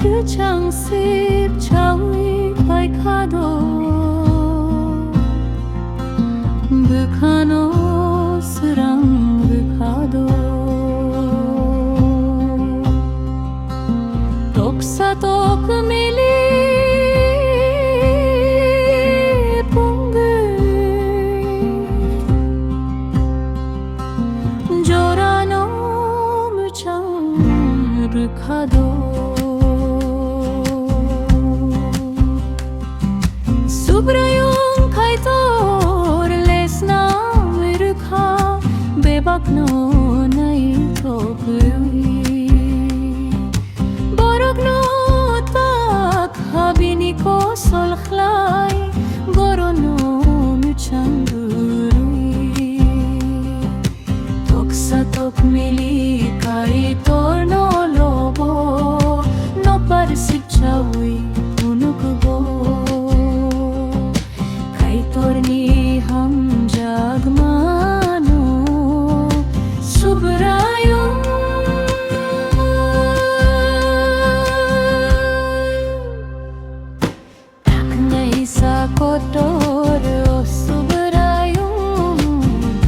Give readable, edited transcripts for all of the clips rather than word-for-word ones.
cứ chẳng xếp cháu phải khá đồ Bukano serang bukado Tok sa tok mili pungge Jorano muchang bukado Subrayong kaitor lesna mirukha bebakno nai topui Borogno tak habini ko solkhlai gorono muchandurui Toksa tok mili kaitor no lobo no parsip chawi unukbo Torni ham jagmano subrayo Tak nai sa kotor o subrayo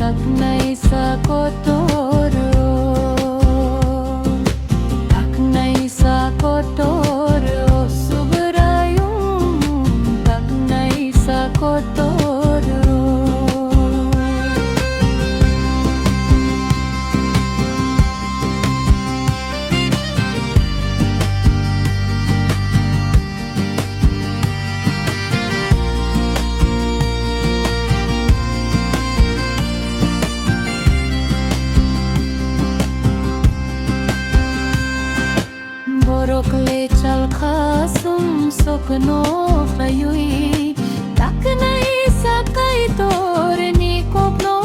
Tak nai sa kotor Tak nai sa kotor o subrayo Tak nai sa kotor Borok le chal khasum sokno khayui Tak nai sa kai tor ni kopno